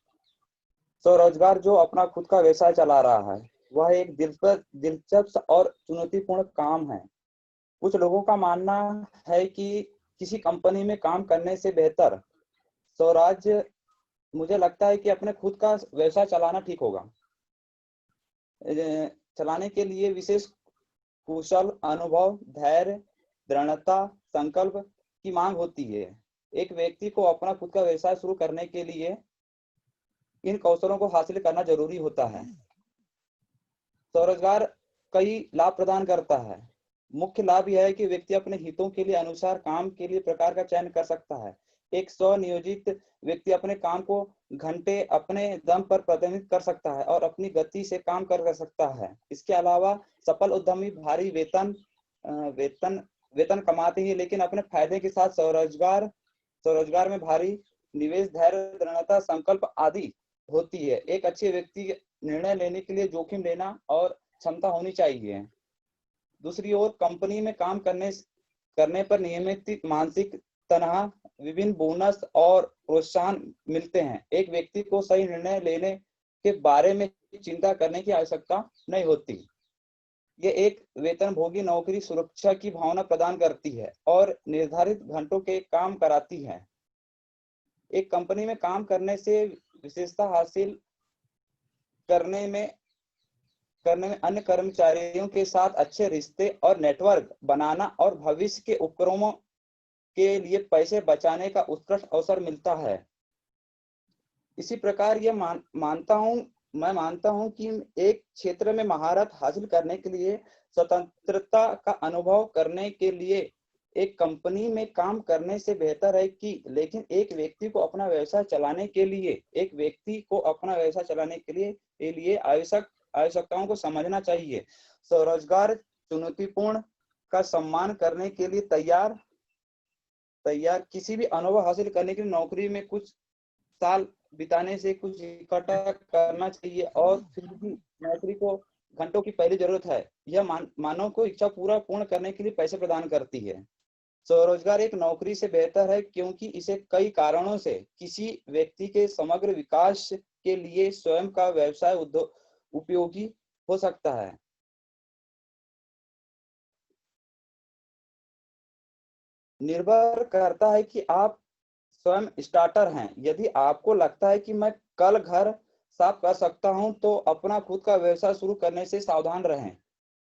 स्वरोजगार जो अपना खुद का व्यवसाय चला रहा है, वह एक दिलचस्प और चुनौतीपूर्ण काम है. कुछ लोगों का मानना है कि किसी कंपनी में काम करने से बेहतर स्वराज्य, मुझे लगता है कि अपने खुद का व्यवसाय चलाना ठीक होगा. चलाने के लिए विशेष कुशल, अनुभव, धैर्य, दृढ़ता, संकल्प की मांग होती है. एक व्यक्ति को अपना खुद का व्यवसाय शुरू करने के लिए इन कौशलों को हासिल करना जरूरी होता है. स्वरोजगार कई लाभ प्रदान करता है. मुख्य लाभ यह है कि व्यक्ति अपने हितों के लिए अनुसार काम के लिए प्रकार का चयन कर सकता है. एक स्वनियोजित व्यक्ति अपने काम को घंटे अपने दम पर प्रतिनिधित्व कर सकता है और अपनी गति से काम कर सकता है. इसके अलावा सफल उद्यमी भारी वेतन कमाते हैं, लेकिन अपने फायदे के साथ स्वरोजगार में भारी निवेश, धैर्य, दृढ़ता, संकल्प आदि होती है. एक अच्छे व्यक्ति निर्णय लेने के लिए जोखिम लेना और क्षमता होनी चाहिए. दूसरी ओर कंपनी में काम करने पर नियमित मानसिक तनहा, विभिन्न बोनस और प्रोत्साहन मिलते हैं. एक व्यक्ति को सही निर्णय लेने के बारे में चिंता करने की आवश्यकता नहीं होती. ये एक वेतनभोगी नौकरी सुरक्षा की भावना प्रदान करती है और निर्धारित घंटों के काम कराती है. एक कंपनी में काम करने से विशेषता हासिल करने में अन्य कर्मचारियों के साथ अच्छे रिश्ते और नेटवर्क बनाना और भविष्य के उपक्रमों के लिए पैसे बचाने का उत्कृष्ट अवसर मिलता है. इसी प्रकार मैं मानता हूं कि एक क्षेत्र में महारत हासिल करने के लिए स्वतंत्रता का अनुभव करने के लिए एक कंपनी में काम करने से बेहतर है लेकिन एक व्यक्ति को अपना व्यवसाय चलाने के लिए आवश्यकताओं को समझना चाहिए. स्वरोजगार चुनौतीपूर्ण का सम्मान करने के लिए तैयार किसी भी अनुभव हासिल करने के लिए नौकरी में कुछ साल बिताने से कुछ इकट्ठा करना चाहिए और फिर भी नौकरी को घंटों की पहली जरूरत है. यह मानव को इच्छा पूर्ण करने के लिए पैसे प्रदान करती है. स्वरोजगार एक नौकरी से बेहतर है क्योंकि इसे कई कारणों से किसी व्यक्ति के समग्र विकास के लिए स्वयं का व्यवसाय उपयोगी हो सकता है। निर्भर करता है कि आप स्वयं स्टार्टर हैं। यदि आपको लगता है कि मैं कल घर साफ कर सकता हूं, तो अपना खुद का व्यवसाय शुरू करने से सावधान रहें।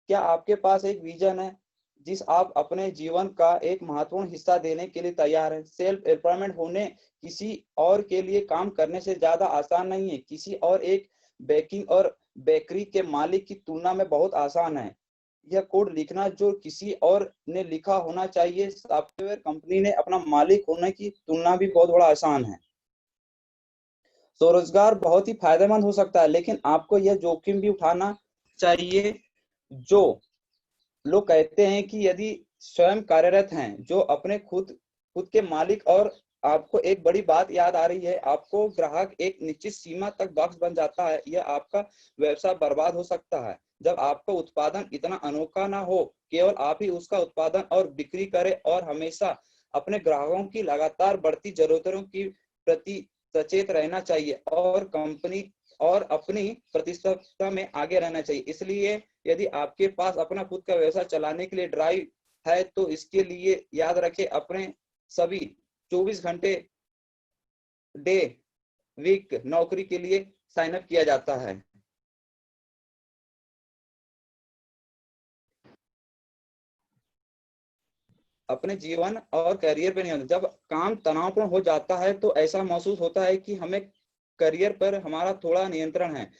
क्या आपके पास एक विजन है जिस आप अपने जीवन का एक महत्वपूर्ण हिस्सा देने के लिए तैयार हैं? सेल्फ एम्प्लॉयमेंट होने किसी और के लिए काम करने से ज्यादा आसान नहीं है। किसी और एक बेकिंग और बेकरी के मालिक की तुलना में बहुत आसान है। यह कोड लिखना जो किसी और ने लिखा होना चाहिए। सॉफ्टवेयर कंपनी ने अपना मालिक होने की तुलना भी बहुत बड़ा आसान है। स्वरोजगार बहुत ही फायदेमंद हो सकता है, लेकिन आपको यह जोखिम भी उठाना चाहिए। जो लोग कहते हैं कि यदि स्वयं कार्यरत हैं, जो अपने खुद के मालिक, और आपको एक बड़ी बात याद आ रही है, आपको ग्राहक एक निश्चित सीमा तक बॉक्स बन जाता है। यह आपका व्यवसाय बर्बाद हो सकता है जब आपका उत्पादन इतना अनोखा ना हो, केवल आप ही उसका उत्पादन और बिक्री करें, और हमेशा अपने ग्राहकों की लगातार बढ़ती जरूरतों की प्रति सचेत रहना चाहिए और कंपनी और अपनी प्रतिस्पर्धा में आगे रहना चाहिए। इसलिए यदि आपके पास अपना खुद का व्यवसाय चलाने के लिए ड्राइव है, तो इसके लिए याद रखें, अपने सभी 24 घंटे डे वीक नौकरी के लिए साइन अप किया जाता है। अपने जीवन और करियर पर नियंत्रण। जब काम तनावपूर्ण हो जाता है तो ऐसा महसूस होता है कि हमें करियर पर हमारा थोड़ा नियंत्रण है।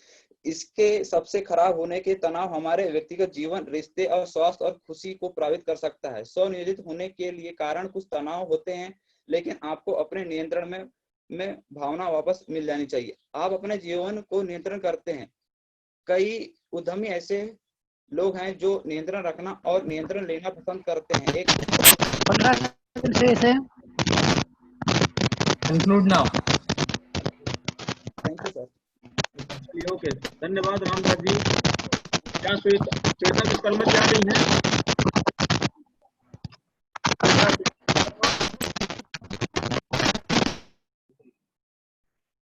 इसके सबसे खराब होने के तनाव हमारे व्यक्तिगत जीवन, रिश्ते और स्वास्थ्य और खुशी को प्रभावित कर सकता है। स्वनियोजित होने के लिए कारण कुछ तनाव होते हैं, लेकिन आपको अपने नियंत्रण में भावना वापस मिल जानी चाहिए। आप अपने जीवन को नियंत्रण करते हैं। कई उद्यमी ऐसे लोग हैं जो नियंत्रण रखना और नियंत्रण लेना पसंद करते हैं। एक 15 सेकंड शेष है। Conclude now. Thank you sir. चलिए, ओके, धन्यवाद रामदास जी। क्या श्वेता विश्वकर्मा जी आ गई हैं?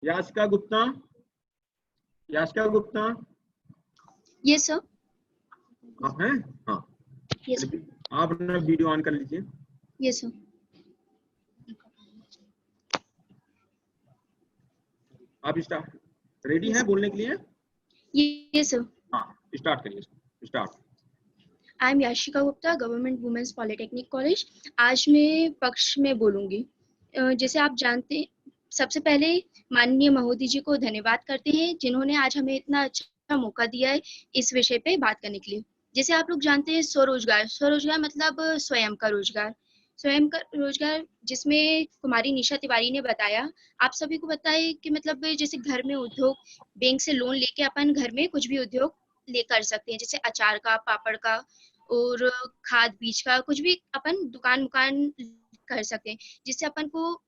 Yashika Gupta, Yashika Gupta, yes sir. आप हैं? हाँ, यस आप अपना वीडियो ऑन कर लीजिए। Yes sir. आप स्टार्ट रेडी हैं बोलने के लिए? Yes sir. हाँ, स्टार्ट करिए। Start. I am Yashika Gupta, government women's polytechnic college. आज मैं पक्ष में बोलूंगी। जैसे आप जानते हैं, सबसे पहले माननीय महोदय जी को धन्यवाद करते हैं जिन्होंने आज हमें इतना अच्छा मौका दिया है इस विषय पे बात करने के लिए। जैसे आप लोग जानते हैं, स्वरोजगार मतलब स्वयं का रोजगार। स्वयं का रोजगार जिसमें कुमारी निशा तिवारी ने बताया, आप सभी को बताए कि मतलब जैसे घर में उद्योग, बैंक से लोन लेके अपन घर में कुछ भी उद्योग ले कर सकते हैं, जैसे अचार का, पापड़ का और खाद बीज का, कुछ भी अपन दुकान कर सकते हैं, जिससे अपन को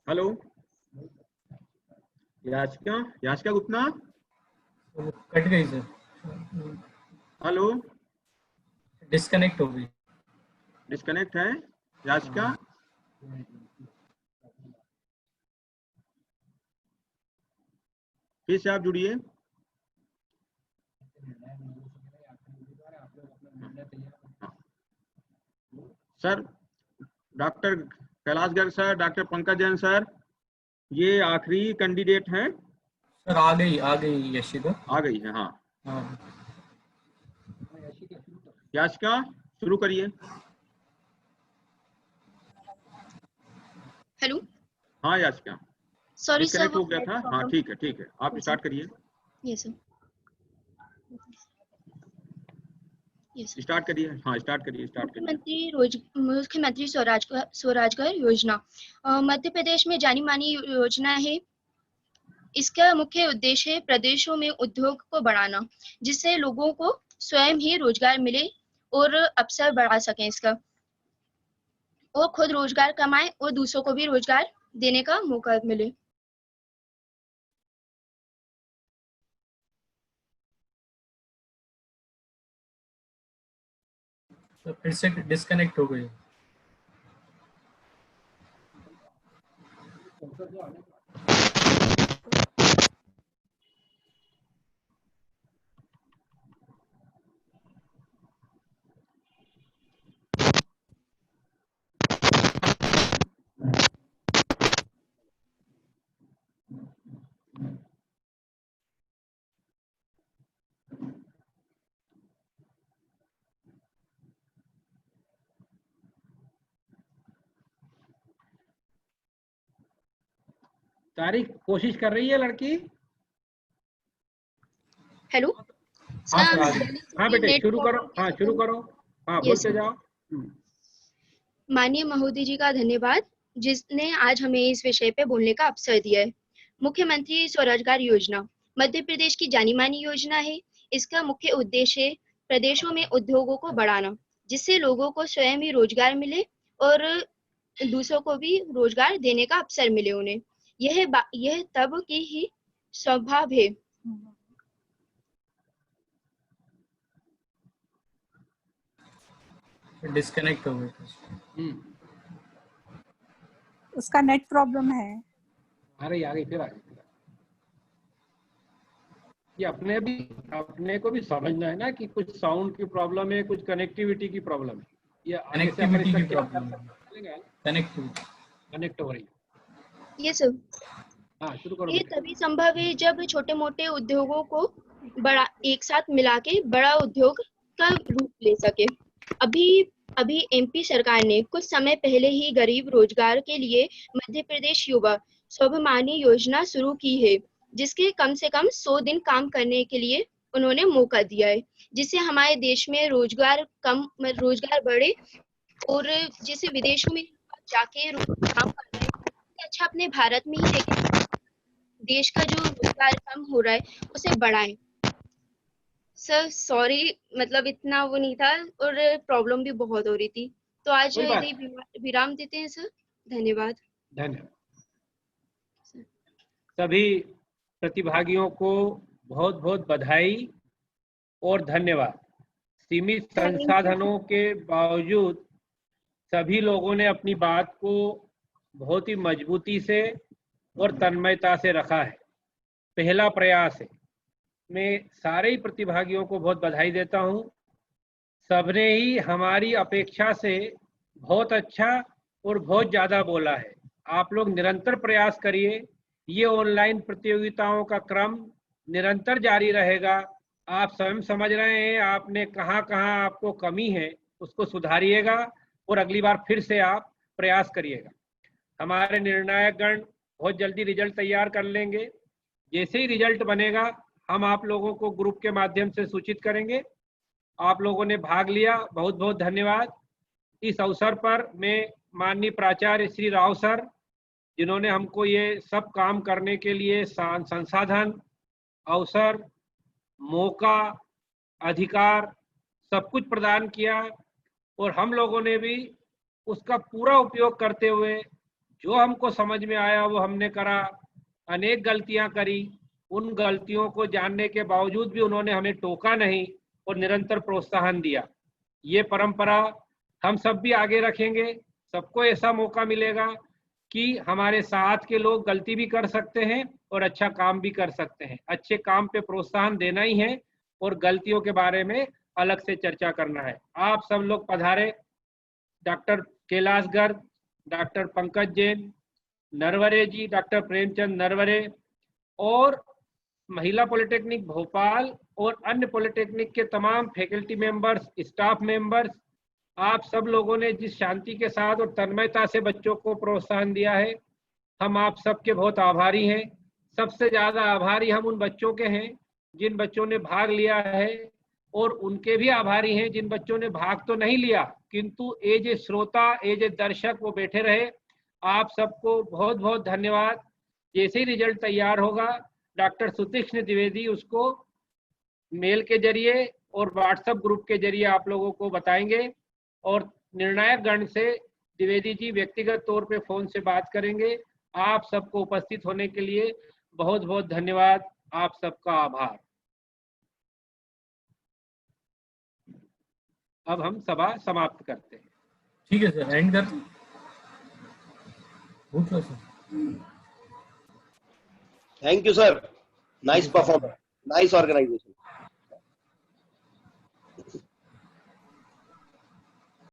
हेलो, याशिका गुप्ता, कट गई सर। हेलो, डिस्कनेक्ट हो गई। डिस्कनेक्ट है याशिका? फिर से आप जुड़िए। Sir, doctor Kailash Garg sir, doctor Pankaj Jain sir, ये आखिरी कैंडिडेट हैं। सर आ गई यशिका। आ गई है, हाँ। हाँ। याशिका शुरू करिए। हेलो। हाँ याशिका, सॉरी सर, डिस्कनेक्ट हो गया था। हाँ ठीक है, आप स्टार्ट करिए। Yes sir. स्टार्ट करिए। हाँ स्टार्ट करिए। मुख्यमंत्री स्वरोजगार योजना मध्य प्रदेश में जानी मानी योजना है। इसका मुख्य उद्देश्य है प्रदेशों में उद्योग को बढ़ाना, जिससे लोगों को स्वयं ही रोजगार मिले और अवसर बढ़ा सकें इसका, और खुद रोजगार कमाएं और दूसरों को भी रोजगार देने का मौका मिले। सर फिर से डिस्कनेक्ट हो गई। तारीख कोशिश कर रही है लड़की। हेलो हाँ सर आ गई। हाँ बेटे शुरू करो। हाँ शुरू करो। हाँ बोलते जाओ। माननीय महोदय जी का धन्यवाद जिसने आज हमें इस विषय पे बोलने का अवसर दिया है। मुख्यमंत्री स्वरोजगार योजना मध्य प्रदेश की जानी मानी योजना है। इसका मुख्य उद्देश्य प्रदेशों में उद्योगों को बढ़ाना, जिससे लोगों को स्वयं ही रोजगार मिले और दूसरों को भी रोजगार देने का अवसर मिले उन्हें। यह तब की ही स्वभाव है। डिस्कनेक्ट हो गई। उसका नेट प्रॉब्लम है। आ गई फिर आ गई। ये अपने को भी समझना है ना कि कुछ साउंड की प्रॉब्लम है, कुछ कनेक्टिविटी की प्रॉब्लम है। ये कनेक्टिविटी की प्रॉब्लम है। कनेक्ट हो रही है। ये सब हाँ शुरू करो। ये तभी संभव है जब छोटे मोटे उद्योगों को बड़ा एक साथ मिला के बड़ा उद्योग का रूप ले सके। अभी एमपी सरकार ने कुछ समय पहले ही गरीब रोजगार के लिए मध्य प्रदेश युवा स्वाभिमानी योजना शुरू की है, जिसके कम से कम 100 दिन काम करने के लिए उन्होंने मौका दिया है, जिससे हमारे देश में रोजगार बढ़े और जैसे विदेशों में जाके काम कर रहे हैं, अच्छा अपने भारत में ही लेकिन देश का जो रोजगार कम हो रहा है उसे बढ़ाएं। सर सॉरी, मतलब इतना वो नहीं था और प्रॉब्लम भी बहुत हो रही थी, तो आज विराम देते हैं सर। धन्यवाद। सभी प्रतिभागियों को बहुत बहुत बधाई और धन्यवाद। सीमित संसाधनों के बावजूद सभी लोगों ने अपनी बात को बहुत ही मजबूती से और तन्मयता से रखा है। पहला प्रयास है। मैं सारे ही प्रतिभागियों को बहुत बधाई देता हूं। सबने ही हमारी अपेक्षा से बहुत अच्छा और बहुत ज़्यादा बोला है। आप लोग निरंतर प्रयास करिए। ये ऑनलाइन प्रतियोगिताओं का क्रम निरंतर जारी रहेगा। आप स्वयं समझ रहे हैं आपने कहाँ आपको कमी है, उसको सुधारिएगा और अगली बार फिर से आप प्रयास करिएगा। हमारे निर्णायक गण बहुत जल्दी रिजल्ट तैयार कर लेंगे। जैसे ही रिजल्ट बनेगा हम आप लोगों को ग्रुप के माध्यम से सूचित करेंगे। आप लोगों ने भाग लिया, बहुत बहुत धन्यवाद। इस अवसर पर मैं माननीय प्राचार्य श्री राव सर, जिन्होंने हमको ये सब काम करने के लिए संसाधन, अवसर, मौका, अधिकार सब कुछ प्रदान किया और हम लोगों ने भी उसका पूरा उपयोग करते हुए जो हमको समझ में आया वो हमने करा। अनेक गलतियां करी, उन गलतियों को जानने के बावजूद भी उन्होंने हमें टोका नहीं और निरंतर प्रोत्साहन दिया। ये परंपरा हम सब भी आगे रखेंगे। सबको ऐसा मौका मिलेगा कि हमारे साथ के लोग गलती भी कर सकते हैं और अच्छा काम भी कर सकते हैं। अच्छे काम पे प्रोत्साहन देना ही है और गलतियों के बारे में अलग से चर्चा करना है। आप सब लोग पधारे। डॉक्टर कैलाश गर्ग, डॉक्टर पंकज जैन, नरवरे जी, डॉक्टर प्रेमचंद नरवरे और महिला पॉलिटेक्निक भोपाल और अन्य पॉलिटेक्निक के तमाम फैकल्टी मेंबर्स, स्टाफ मेंबर्स, आप सब लोगों ने जिस शांति के साथ और तन्मयता से बच्चों को प्रोत्साहन दिया है, हम आप सबके बहुत आभारी हैं। सबसे ज़्यादा आभारी हम उन बच्चों के हैं जिन बच्चों ने भाग लिया है और उनके भी आभारी हैं जिन बच्चों ने भाग तो नहीं लिया किंतु एज ए श्रोता, एज ए दर्शक वो बैठे रहे। आप सबको बहुत बहुत धन्यवाद। जैसे ही रिजल्ट तैयार होगा डॉक्टर सुतीक्ष्ण द्विवेदी उसको मेल के जरिए और व्हाट्सएप ग्रुप के जरिए आप लोगों को बताएंगे और निर्णायक गण से द्विवेदी जी व्यक्तिगत तौर पे फोन से बात करेंगे। आप सबको उपस्थित होने के लिए बहुत बहुत धन्यवाद। आप सबका आभार। अब हम सभा समाप्त करते हैं। ठीक है सर, एंड कर पूछ लो sir. Thank you sir, nice performance, nice organisation.